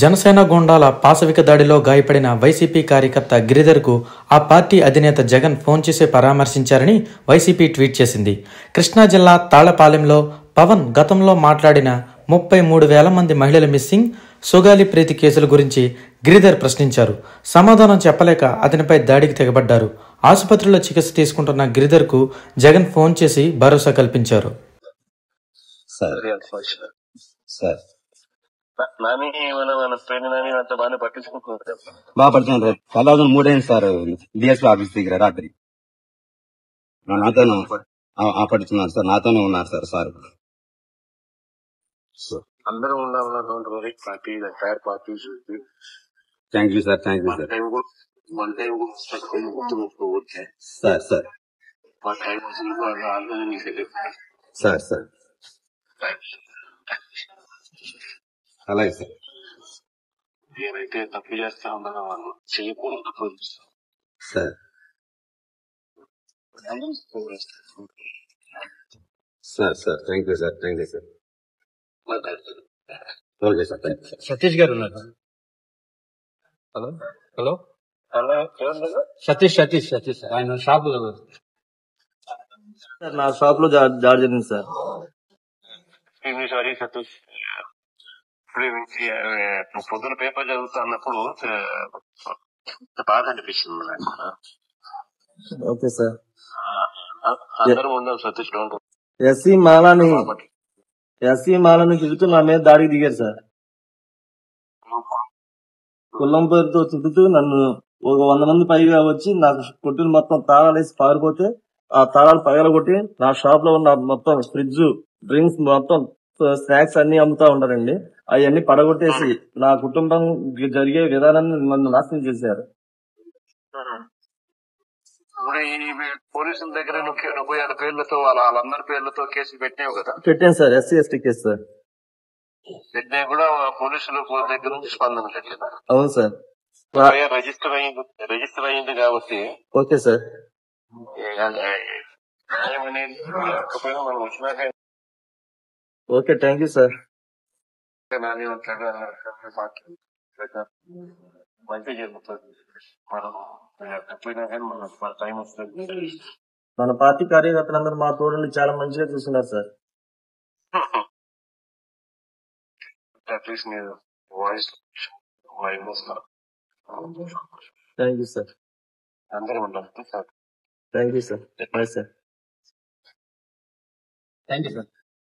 జనసేన గూండాల పాశవిక దాడిలో గాయపడిన వైసీపీ కార్యకర్త గిరిధర్కు ఆ పార్టీ అధినేత జగన్ ఫోన్ చేసి పరామర్శించారని వైసీపీ ట్వీట్ చేసింది. కృష్ణా జిల్లా తాళ్లపాలెంలో పవన్ గతంలో మాట్లాడిన 33,000 మంది మహిళల మిస్సింగ్, సుగాలి ప్రీతి కేసుల గురించి గిరిధర్ ప్రశ్నించారు. సమాధానం చెప్పలేక అతనిపై దాడికి తెగబడ్డారు. ఆసుపత్రిలో చికిత్స తీసుకుంటున్న గిరిధర్కు జగన్ ఫోన్ చేసి భరోసా కల్పించారు. బాగా పడుతున్నారు. 2003 అయింది సార్. డిఎస్పీ ఆఫీస్ దగ్గర రాత్రి నాతోనే పడుతున్నారు సార్. నాతోనే ఉన్నారు సార్. సార్ అందరూ thank you sir. Thank you sir. Sir sir sir sir అలాగే సార్. ఏమైతే తప్పు చేస్తా ఉన్నారో వాళ్ళు చేయకూడదు తప్పు sir sir sir thank you sir. Thank you sir. Okay sir. Thank you sir. Satish గారు ఉన్నారు. హలో హలో అలా సతీష్ సతీష్ సతీష్ ఆయన షాప్ లో సార్, నా షాప్ లో దాడి జరిగింది సార్. సారీ సతీష్, ఇప్పుడు పొద్దున పేపర్ చదువుతా అన్నప్పుడు బాధ అనిపిస్తుంది నాకు. Okay sir. అందరం ఉందాం సతీష్. ఎస్సీ మాలను తిరుగుతూ నా మీద దాడికి దిగారు సార్. కుల్లం పేరుతో తిరుగుతూ నన్ను ఒక 100 మంది పైగా వచ్చి నాకు కొట్టుని మొత్తం తాళాలేసి పారిపోతే ఆ తాళాలు పగలగొట్టి నా షాప్ లో ఉన్న మొత్తం ఫ్రిడ్జ్, డ్రింక్స్, మొత్తం స్నాక్స్ అన్ని అమ్ముతా ఉన్నారండి. అవన్నీ పడగొట్టేసి నా కుటుంబం జరిగే విధానాన్ని నన్ను నాశనం చేశారు. పోలీసుల దగ్గర 36 పేర్లతో వాళ్ళందరి పేర్లతో కేసులు పెట్టినావు కదా? పెట్టాను sir. SC ST case sir. పెట్టినా కూడా పోలీసుల దగ్గర నుంచి స్పందన లేదు. అవును సార్. రిజిస్టర్ అయింది కాబట్టి ఓకే సార్. మనం వచ్చినాక ఓకే, థ్యాంక్ యూ సార్. మంచి జరుగుతుంది. మనం ఎప్పుడైనా కానీ మన టైం వస్తుంది. మన పార్టీ కార్యకర్తలందరూ మా తోడుని చాలా మంచిగా చూస్తున్నారు సార్. అట్లీస్ట్ మీరు వాయిస్ థ్యాంక్ యూ సార్. అందరూ ఉండాలి sir. Thank you sir. Bye sir. Thank you sir.